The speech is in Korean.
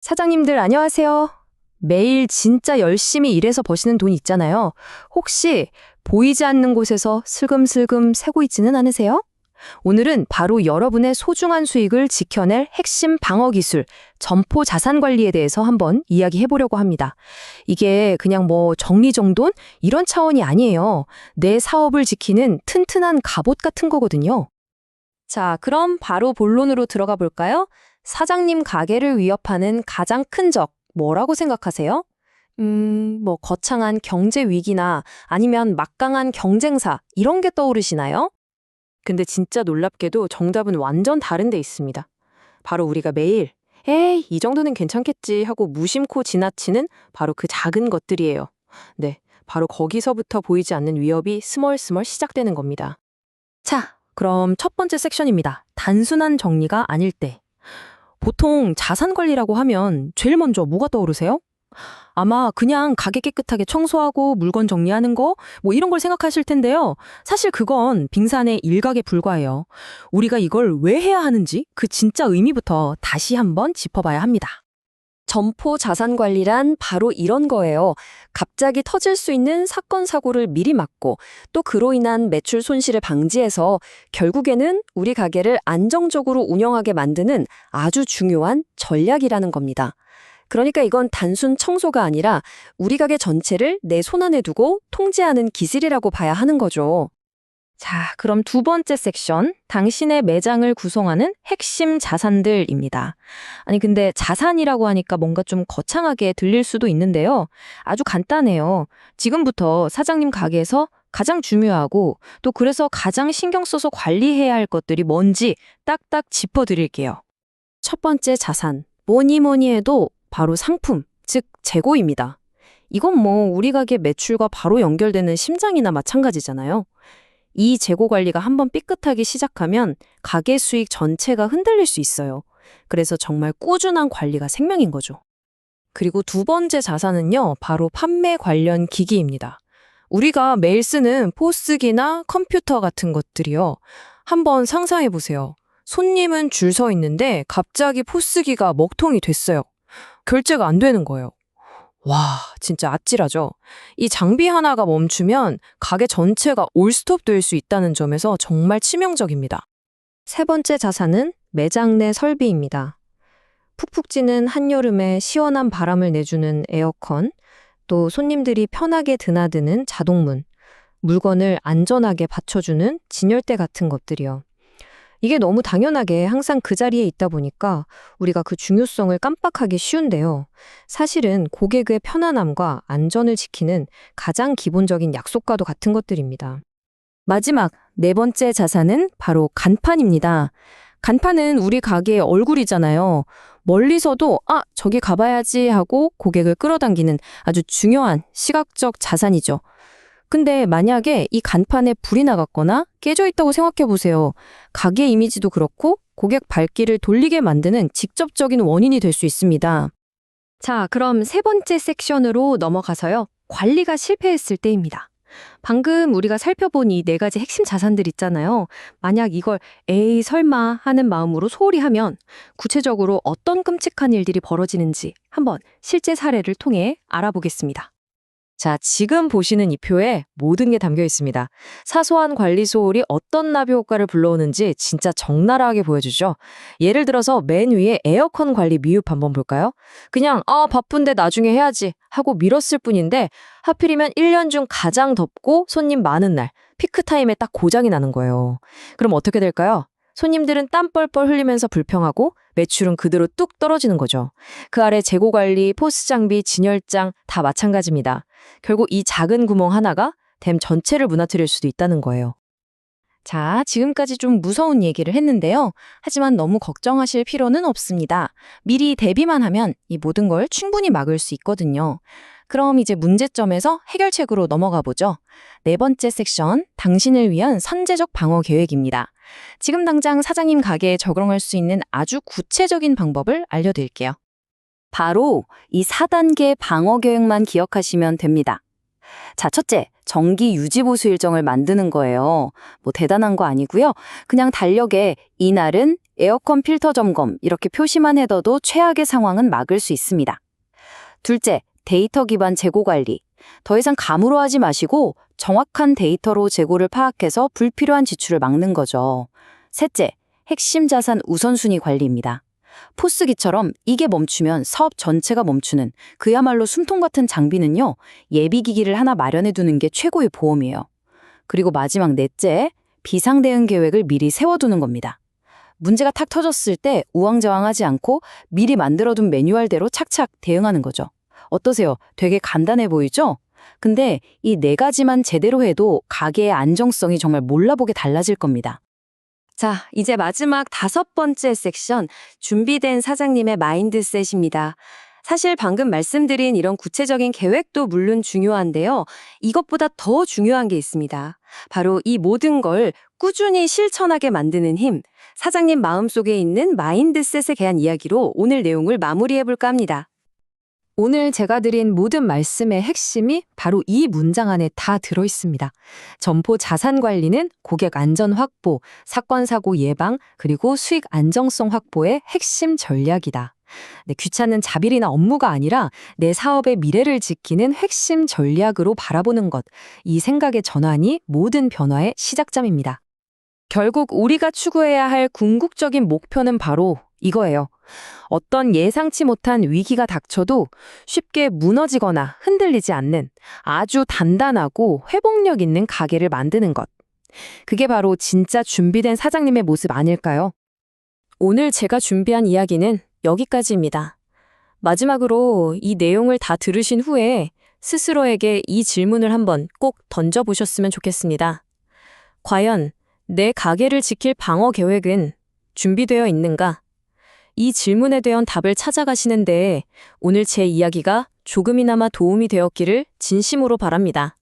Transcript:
사장님들 안녕하세요. 매일 진짜 열심히 일해서 버시는 돈 있잖아요. 혹시 보이지 않는 곳에서 슬금슬금 새고 있지는 않으세요? 오늘은 바로 여러분의 소중한 수익을 지켜낼 핵심 방어 기술, 점포 자산 관리에 대해서 한번 이야기해 보려고 합니다. 이게 그냥 정리정돈 이런 차원이 아니에요. 내 사업을 지키는 튼튼한 갑옷 같은 거거든요. 자, 그럼 바로 본론으로 들어가 볼까요? 사장님 가게를 위협하는 가장 큰 적, 뭐라고 생각하세요? 거창한 경제 위기나 아니면 막강한 경쟁사, 이런 게 떠오르시나요? 근데 진짜 놀랍게도 정답은 완전 다른 데 있습니다. 바로 우리가 매일, 에이, 이 정도는 괜찮겠지 하고 무심코 지나치는 바로 그 작은 것들이에요. 네, 바로 거기서부터 보이지 않는 위협이 스멀스멀 시작되는 겁니다. 자, 그럼 첫 번째 섹션입니다. 단순한 정리가 아닐 때. 보통 자산 관리라고 하면 제일 먼저 뭐가 떠오르세요? 아마 그냥 가게 깨끗하게 청소하고 물건 정리하는 거, 이런 걸 생각하실 텐데요. 사실 그건 빙산의 일각에 불과해요. 우리가 이걸 왜 해야 하는지 그 진짜 의미부터 다시 한번 짚어봐야 합니다. 점포 자산 관리란 바로 이런 거예요. 갑자기 터질 수 있는 사건, 사고를 미리 막고 또 그로 인한 매출 손실을 방지해서 결국에는 우리 가게를 안정적으로 운영하게 만드는 아주 중요한 전략이라는 겁니다. 그러니까 이건 단순 청소가 아니라 우리 가게 전체를 내 손안에 두고 통제하는 기술이라고 봐야 하는 거죠. 자, 그럼 두 번째 섹션, 당신의 매장을 구성하는 핵심 자산들입니다. 아니, 근데 자산이라고 하니까 뭔가 좀 거창하게 들릴 수도 있는데요. 아주 간단해요. 지금부터 사장님 가게에서 가장 중요하고 또 그래서 가장 신경 써서 관리해야 할 것들이 뭔지 딱딱 짚어드릴게요. 첫 번째 자산, 뭐니 해도 바로 상품, 즉 재고입니다. 이건 우리 가게 매출과 바로 연결되는 심장이나 마찬가지잖아요. 이 재고 관리가 한번 삐끗하기 시작하면 가게 수익 전체가 흔들릴 수 있어요. 그래서 정말 꾸준한 관리가 생명인 거죠. 그리고 두 번째 자산은요, 바로 판매 관련 기기입니다. 우리가 매일 쓰는 포스기나 컴퓨터 같은 것들이요. 한번 상상해 보세요. 손님은 줄 서 있는데 갑자기 포스기가 먹통이 됐어요. 결제가 안 되는 거예요. 와, 진짜 아찔하죠? 이 장비 하나가 멈추면 가게 전체가 올스톱 될 수 있다는 점에서 정말 치명적입니다. 세 번째 자산은 매장 내 설비입니다. 푹푹 찌는 한여름에 시원한 바람을 내주는 에어컨, 또 손님들이 편하게 드나드는 자동문, 물건을 안전하게 받쳐주는 진열대 같은 것들이요. 이게 너무 당연하게 항상 그 자리에 있다 보니까 우리가 그 중요성을 깜빡하기 쉬운데요. 사실은 고객의 편안함과 안전을 지키는 가장 기본적인 약속과도 같은 것들입니다. 마지막, 네 번째 자산은 바로 간판입니다. 간판은 우리 가게의 얼굴이잖아요. 멀리서도 저기 가봐야지 하고 고객을 끌어당기는 아주 중요한 시각적 자산이죠. 근데 만약에 이 간판에 불이 나갔거나 깨져 있다고 생각해 보세요. 가게 이미지도 그렇고 고객 발길을 돌리게 만드는 직접적인 원인이 될 수 있습니다. 자, 그럼 세 번째 섹션으로 넘어가서요. 관리가 실패했을 때입니다. 방금 우리가 살펴본 이 네 가지 핵심 자산들 있잖아요. 만약 이걸 에이 설마 하는 마음으로 소홀히 하면 구체적으로 어떤 끔찍한 일들이 벌어지는지 한번 실제 사례를 통해 알아보겠습니다. 자, 지금 보시는 이 표에 모든 게 담겨 있습니다. 사소한 관리 소홀이 어떤 나비 효과를 불러오는지 진짜 적나라하게 보여주죠. 예를 들어서 맨 위에 에어컨 관리 미흡 한번 볼까요? 그냥 바쁜데 나중에 해야지 하고 미뤘을 뿐인데 하필이면 1년 중 가장 덥고 손님 많은 날 피크 타임에 딱 고장이 나는 거예요. 그럼 어떻게 될까요? 손님들은 땀 뻘뻘 흘리면서 불평하고 매출은 그대로 뚝 떨어지는 거죠. 그 아래 재고 관리, 포스 장비, 진열장 다 마찬가지입니다. 결국 이 작은 구멍 하나가 댐 전체를 무너뜨릴 수도 있다는 거예요. 자, 지금까지 좀 무서운 얘기를 했는데요. 하지만 너무 걱정하실 필요는 없습니다. 미리 대비만 하면 이 모든 걸 충분히 막을 수 있거든요. 그럼 이제 문제점에서 해결책으로 넘어가 보죠. 네 번째 섹션, 당신을 위한 선제적 방어 계획입니다. 지금 당장 사장님 가게에 적용할 수 있는 아주 구체적인 방법을 알려드릴게요. 바로 이 4단계 방어 계획만 기억하시면 됩니다. 자, 첫째, 정기 유지 보수 일정을 만드는 거예요. 뭐 대단한 거 아니고요. 그냥 달력에 이날은 에어컨 필터 점검 이렇게 표시만 해둬도 최악의 상황은 막을 수 있습니다. 둘째, 데이터 기반 재고 관리. 더 이상 감으로 하지 마시고 정확한 데이터로 재고를 파악해서 불필요한 지출을 막는 거죠. 셋째, 핵심 자산 우선순위 관리입니다. 포스기처럼 이게 멈추면 사업 전체가 멈추는 그야말로 숨통 같은 장비는요, 예비기기를 하나 마련해 두는 게 최고의 보험이에요. 그리고 마지막 넷째, 비상대응 계획을 미리 세워두는 겁니다. 문제가 탁 터졌을 때 우왕좌왕하지 않고 미리 만들어둔 매뉴얼대로 착착 대응하는 거죠. 어떠세요? 되게 간단해 보이죠? 근데 이 네 가지만 제대로 해도 가게의 안정성이 정말 몰라보게 달라질 겁니다. 자, 이제 마지막 5번째 섹션, 준비된 사장님의 마인드셋입니다. 사실 방금 말씀드린 이런 구체적인 계획도 물론 중요한데요. 이것보다 더 중요한 게 있습니다. 바로 이 모든 걸 꾸준히 실천하게 만드는 힘, 사장님 마음속에 있는 마인드셋에 대한 이야기로 오늘 내용을 마무리해볼까 합니다. 오늘 제가 드린 모든 말씀의 핵심이 바로 이 문장 안에 다 들어있습니다. 점포 자산 관리는 고객 안전 확보, 사건 사고 예방, 그리고 수익 안정성 확보의 핵심 전략이다. 네, 귀찮은 자빌이나 업무가 아니라 내 사업의 미래를 지키는 핵심 전략으로 바라보는 것. 이 생각의 전환이 모든 변화의 시작점입니다. 결국 우리가 추구해야 할 궁극적인 목표는 바로 이거예요. 어떤 예상치 못한 위기가 닥쳐도 쉽게 무너지거나 흔들리지 않는 아주 단단하고 회복력 있는 가게를 만드는 것. 그게 바로 진짜 준비된 사장님의 모습 아닐까요? 오늘 제가 준비한 이야기는 여기까지입니다. 마지막으로 이 내용을 다 들으신 후에 스스로에게 이 질문을 한번 꼭 던져보셨으면 좋겠습니다. 과연 내 가게를 지킬 방어 계획은 준비되어 있는가? 이 질문에 대한 답을 찾아가시는데 오늘 제 이야기가 조금이나마 도움이 되었기를 진심으로 바랍니다.